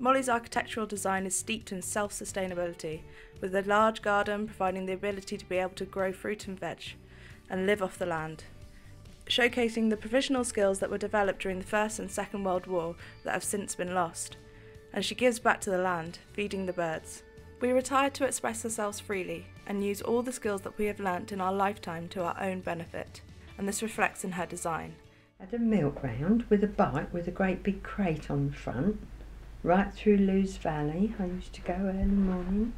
Molly's architectural design is steeped in self-sustainability, with a large garden providing the ability to be able to grow fruit and veg, and live off the land, showcasing the provisional skills that were developed during the First and Second World War that have since been lost. And she gives back to the land, feeding the birds. We retire to express ourselves freely and use all the skills that we have learnt in our lifetime to our own benefit, and this reflects in her design. Had a milk round with a bike with a great big crate on the front, right through Lewes Valley. I used to go early morning,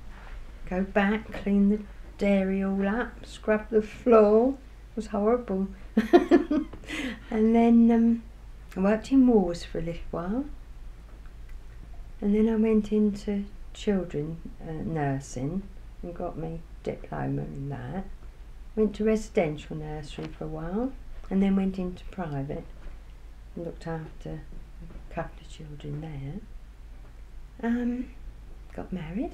go back, clean the dairy all up, scrub the floor. It was horrible. And then I worked in wars for a little while, and then I went into children nursing and got my diploma in that. Went to residential nursery for a while, and then went into private and looked after a couple of children there. Got married,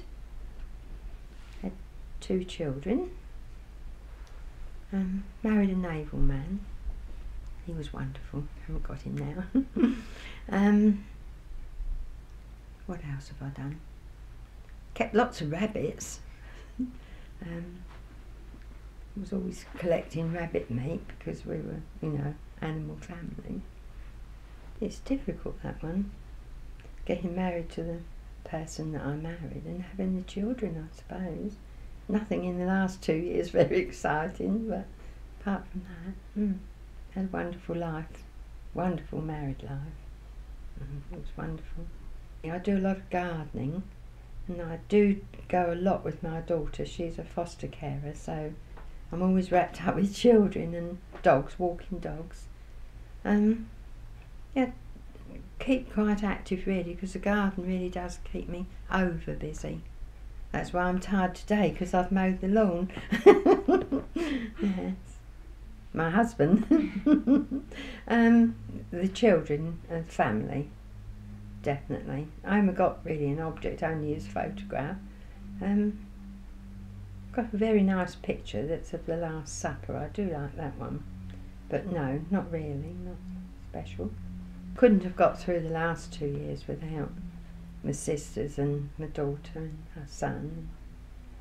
had 2 children, married a naval man. He was wonderful. I haven't got him now. What else have I done? Kept lots of rabbits. Was always collecting rabbit meat because we were, you know, animal family. It's difficult, that one. Getting married to the person that I married and having the children, I suppose. Nothing in the last 2 years very exciting, but apart from that, had a wonderful life, wonderful married life. It was wonderful. I do a lot of gardening, and I do go a lot with my daughter. She's a foster carer, so I'm always wrapped up with children and dogs, walking dogs. Yeah, keep quite active really, because the garden really does keep me over busy. That's why I'm tired today, because I've mowed the lawn. Yes. My husband. The children and family, definitely. I haven't got really an object, only his photograph. Got a very nice picture that's of the Last Supper. I do like that one, but no, not really, not special. Couldn't have got through the last 2 years without my sisters and my daughter and her son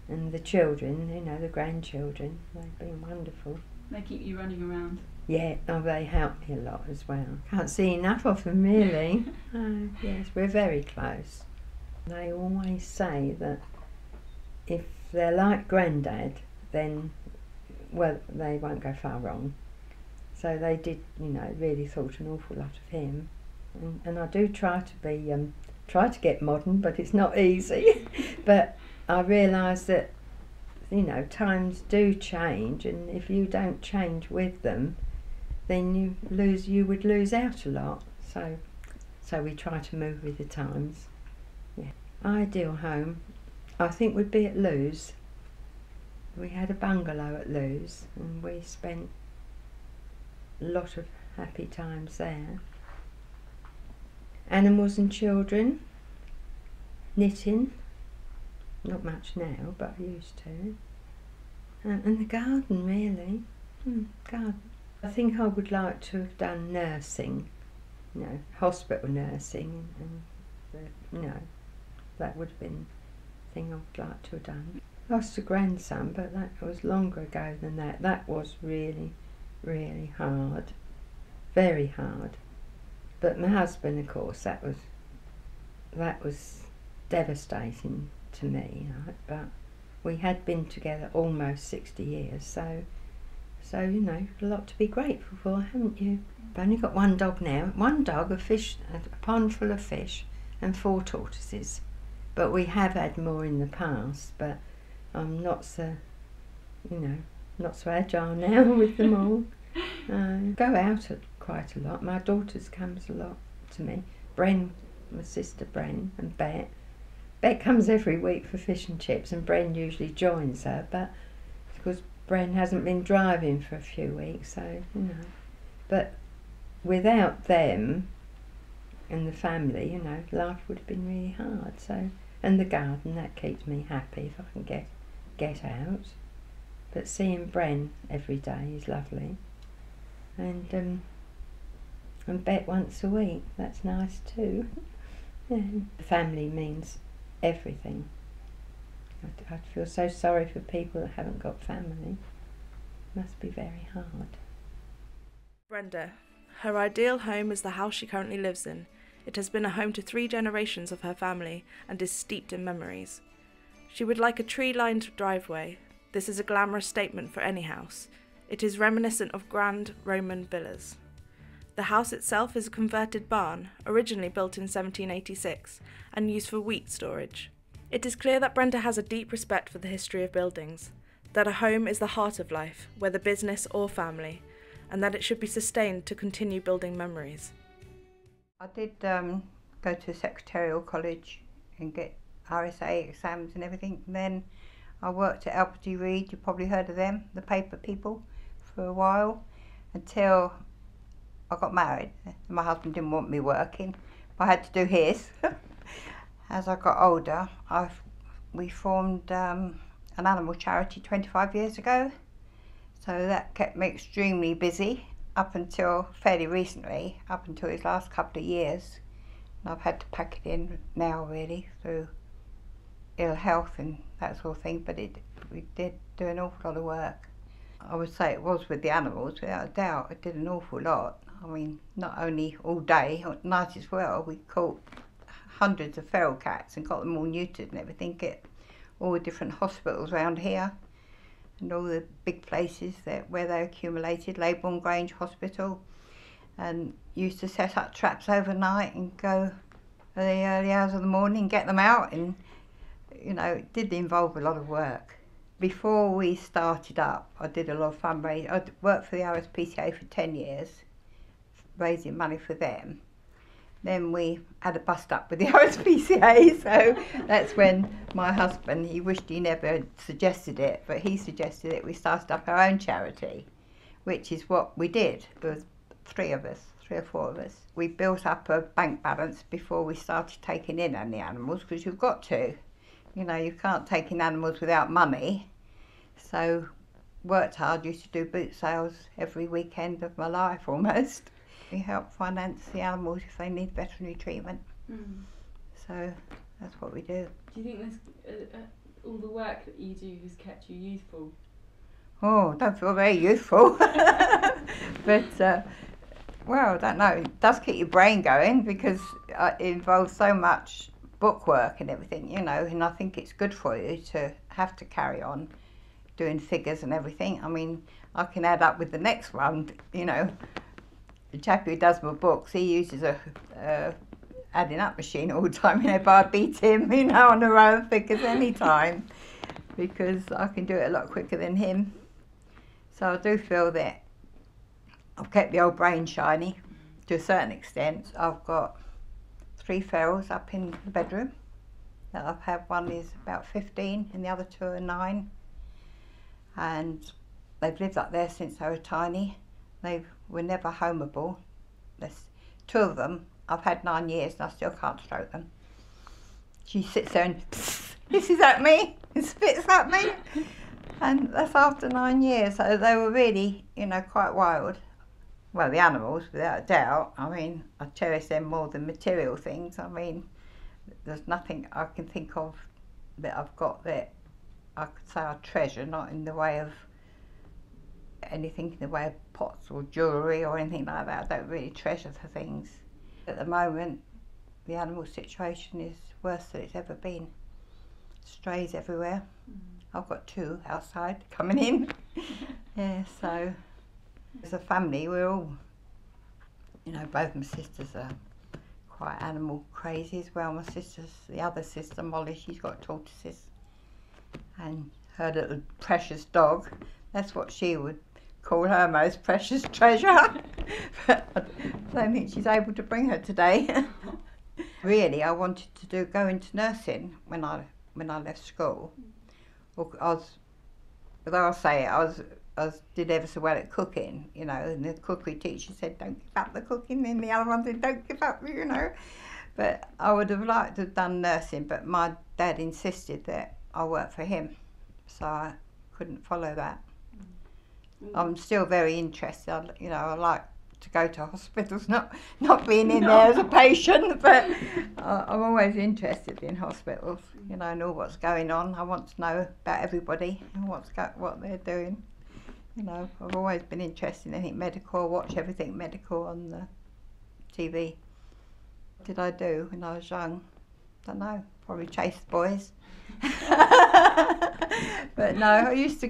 and the children, you know, the grandchildren. They've been wonderful. They keep you running around. Yeah, oh, they help me a lot as well. Can't see enough of them really. Oh, yes, we're very close. They always say that if they're like Grandad, then, well, they won't go far wrong. So they did, you know, really thought an awful lot of him. And I do try to be, try to get modern, but it's not easy. But I realise that, you know, times do change, and if you don't change with them, then you would lose out a lot. So we try to move with the times. Yeah. Ideal home, I think, would be at Lewes. We had a bungalow at Lewes, and we spent a lot of happy times there. Animals and children, knitting, not much now, but I used to. And the garden, really. Garden. I think I would like to have done nursing, you know, hospital nursing, and you know, that would have been the thing I would like to have done. Lost a grandson, but that was longer ago than that. That was really, really hard, very hard. But my husband, of course, that was devastating to me, you know, but we had been together almost 60 years, so you know, a lot to be grateful for, haven't you? I've only got 1 dog now. 1 dog, a pond full of fish, and 4 tortoises. But we have had more in the past, but I'm not so, you know, not so agile now with them all. Go out quite a lot. My daughter's comes a lot to me. Bren, my sister Bren, and Bet. Bet comes every week for fish and chips, and Bren usually joins her, but because Bren hasn't been driving for a few weeks, so, you know. But without them and the family, you know, life would have been really hard. So, and the garden, that keeps me happy if I can get out. But seeing Bren every day is lovely. And Bet once a week, that's nice too. Yeah, family means everything. I feel so sorry for people that haven't got family. Must be very hard. Brenda. Her ideal home is the house she currently lives in. It has been a home to 3 generations of her family and is steeped in memories. She would like a tree-lined driveway. This is a glamorous statement for any house. It is reminiscent of grand Roman villas. The house itself is a converted barn, originally built in 1786 and used for wheat storage. It is clear that Brenda has a deep respect for the history of buildings, that a home is the heart of life, whether business or family, and that it should be sustained to continue building memories. I did go to secretarial college and get RSA exams and everything. And then I worked at Albert Reed, you've probably heard of them, the paper people, for a while, until I got married. My husband didn't want me working, but I had to do his. As I got older, we formed an animal charity 25 years ago. So that kept me extremely busy up until fairly recently, up until his last couple of years. And I've had to pack it in now really through ill health and that sort of thing, but we did do an awful lot of work. I would say it was with the animals, without a doubt. It did an awful lot. I mean, not only all day, at night as well. We caught hundreds of feral cats and got them all neutered and everything at all the different hospitals around here and all the big places where they accumulated, Leybourne Grange Hospital, and used to set up traps overnight and go at the early hours of the morning and get them out, and you know, it did involve a lot of work. Before we started up, I did a lot of fundraising. I worked for the RSPCA for 10 years, raising money for them. Then we had a bust up with the RSPCA, so that's when my husband, he wished he never suggested it, but he suggested it. We started up our own charity, which is what we did. There was 3 or 4 of us. We built up a bank balance before we started taking in any animals, because you've got to. You know, you can't take in animals without money. So worked hard, used to do boot sales every weekend of my life almost. We help finance the animals if they need veterinary treatment. Mm. So that's what we do. Do you think this, all the work that you do has kept you youthful? Oh, I don't feel very youthful. But, well, I don't know. It does keep your brain going because it involves so much bookwork and everything, you know, and I think it's good for you to have to carry on doing figures and everything. I mean, I can add up with the next one, you know. The chap who does my books, he uses a adding up machine all the time, you know, but I beat him, you know, on the row of figures any time because I can do it a lot quicker than him. So I do feel that I've kept the old brain shiny to a certain extent. I've got 3 ferals up in the bedroom that I've had. One is about 15 and the other 2 are 9, and they've lived up there since they were tiny. They were never homeable. There's 2 of them I've had 9 years and I still can't stroke them. She sits there and hisses at me and spits at me, and that's after 9 years. So they were really, you know, quite wild. Well, the animals, without a doubt. I mean, I cherish them more than material things. I mean, there's nothing I can think of that I've got that I could say I treasure, not in the way of anything in the way of pots or jewellery or anything like that. I don't really treasure the things. At the moment, the animal situation is worse than it's ever been. Strays everywhere. I've got 2 outside coming in. Yeah, so as a family, we're all, you know, both my sisters are quite animal crazy as well. My sister's, the other sister, Molly, she's got tortoises. And her little precious dog, that's what she would call her most precious treasure. But I don't think she's able to bring her today. Really, I wanted to go into nursing when I left school. Although I did ever so well at cooking, you know, and the cookery teacher said, don't give up the cooking, and the other one said, don't give up, you know. But I would have liked to have done nursing, but my dad insisted that I work for him, so I couldn't follow that. I'm still very interested, you know, I like to go to hospitals, not being in there as a patient, but I'm always interested in hospitals, you know, and all what's going on. I want to know about everybody and what they're doing. You know, I've always been interested in anything medical. I watch everything medical on the TV. What did I do when I was young? Don't know. Probably chase boys. But no, I used to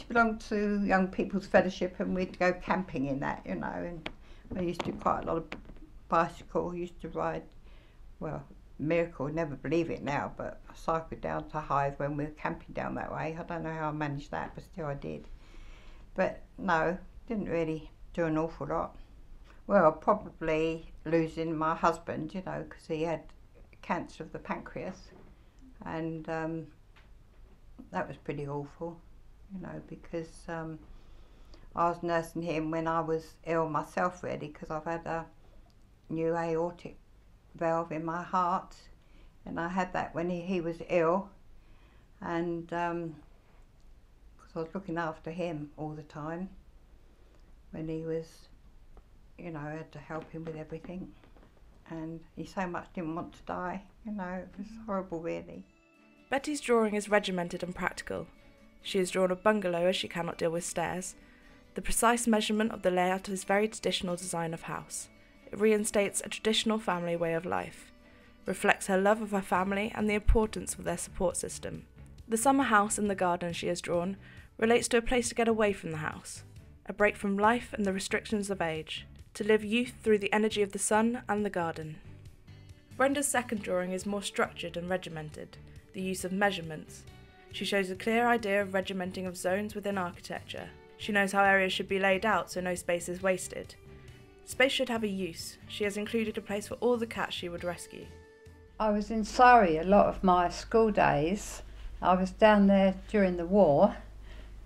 belong to Young People's Fellowship, and we'd go camping in that, you know, and I used to do quite a lot of bicycle. I used to ride, well, miracle, never believe it now, but I cycled down to Hythe when we were camping down that way. I don't know how I managed that, but still I did. But no, didn't really do an awful lot. Well, probably losing my husband, you know, because he had cancer of the pancreas, and that was pretty awful, you know, because I was nursing him when I was ill myself, really, because I've had a new aortic valve in my heart, and I had that when he was ill, and because I was looking after him all the time when he was, you know, I had to help him with everything, and he so much didn't want to die, you know, it was horrible, really. Betty's drawing is regimented and practical. She has drawn a bungalow as she cannot deal with stairs. The precise measurement of the layout is very traditional design of house. It reinstates a traditional family way of life, reflects her love of her family and the importance of their support system. The summer house in the garden she has drawn relates to a place to get away from the house, a break from life and the restrictions of age, to live youth through the energy of the sun and the garden. Brenda's second drawing is more structured and regimented, the use of measurements. She shows a clear idea of regimenting of zones within architecture. She knows how areas should be laid out so no space is wasted. Space should have a use. She has included a place for all the cats she would rescue. I was in Surrey a lot of my school days. I was down there during the war,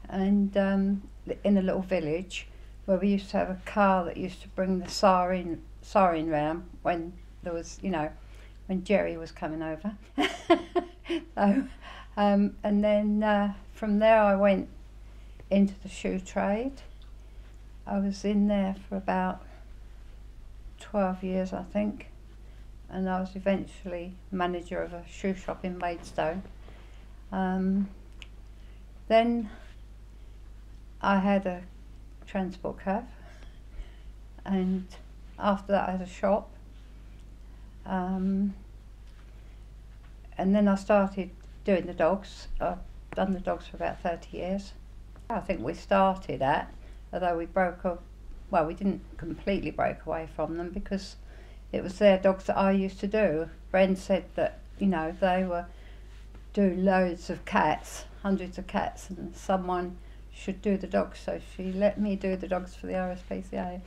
and in a little village where we used to have a car that used to bring the siren round when there was, you know, when Jerry was coming over. So, and then from there I went into the shoe trade. I was in there for about 12 years, I think, and I was eventually manager of a shoe shop in Maidstone. Then I had a transport cab, and after that I had a shop, and then I started doing the dogs. I've done the dogs for about 30 years. I think we started at, although we we didn't completely break away from them, because it was their dogs that I used to do. Bren said that, you know, they were doing loads of cats, hundreds of cats, and someone should do the dogs, so she let me do the dogs for the RSPCA.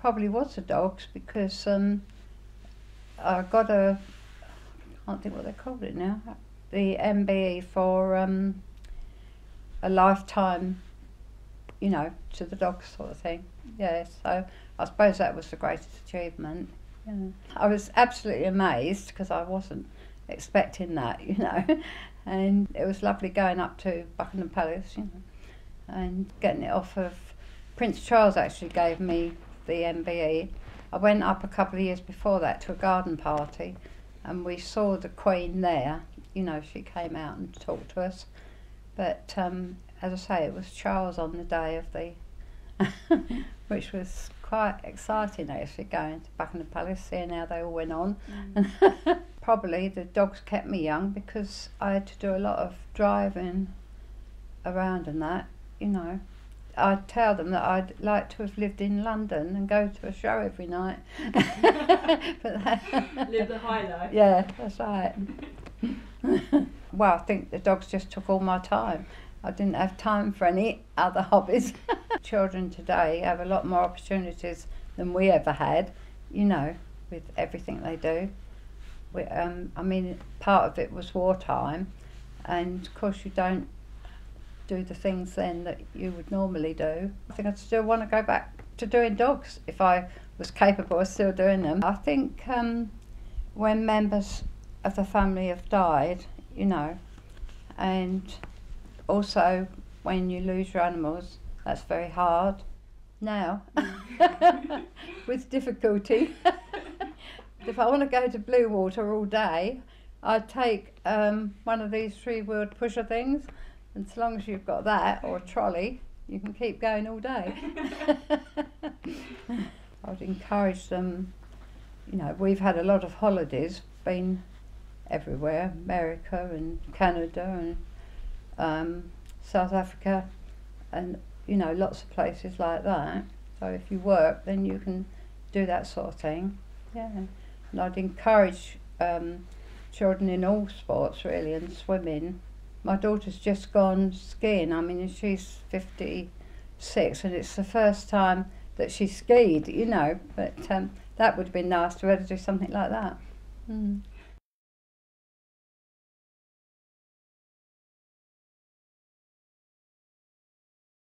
Probably was the dogs, because I got I can't think what they called it now, the MBE for a lifetime, you know, to the dogs sort of thing. Yeah, so I suppose that was the greatest achievement. Yeah. I was absolutely amazed, because I wasn't expecting that, you know, and it was lovely going up to Buckingham Palace, you know, and getting it off of Prince Charles. Actually gave me the MBE. I went up a couple of years before that to a garden party, and we saw the Queen there, you know, she came out and talked to us, but as I say, it was Charles on the day of the which was quite exciting, actually, going to Buckingham Palace, seeing how they all went on. Probably the dogs kept me young, because I had to do a lot of driving around and that, you know. I'd tell them that I'd like to have lived in London and go to a show every night. Live the high life. Yeah, that's right. Well, I think the dogs just took all my time. I didn't have time for any other hobbies. Children today have a lot more opportunities than we ever had, you know, with everything they do. I mean, part of it was wartime, and of course you don't do the things then that you would normally do. I think I'd still want to go back to doing dogs if I was capable of still doing them. I think when members of the family have died, you know, and also when you lose your animals, that's very hard. now, with difficulty. If I want to go to Blue Water all day, I'd take one of these 3-wheeled pusher things, and so long as you've got that, or a trolley, you can keep going all day. I'd encourage them, you know, we've had a lot of holidays, been everywhere, America and Canada and South Africa, and you know, lots of places like that. So if you work, then you can do that sort of thing. Yeah, and I'd encourage children in all sports really, and swimming. My daughter's just gone skiing. I mean, she's 56, and it's the first time that she skied, you know. But that would have been nice to be able to do something like that. Mm.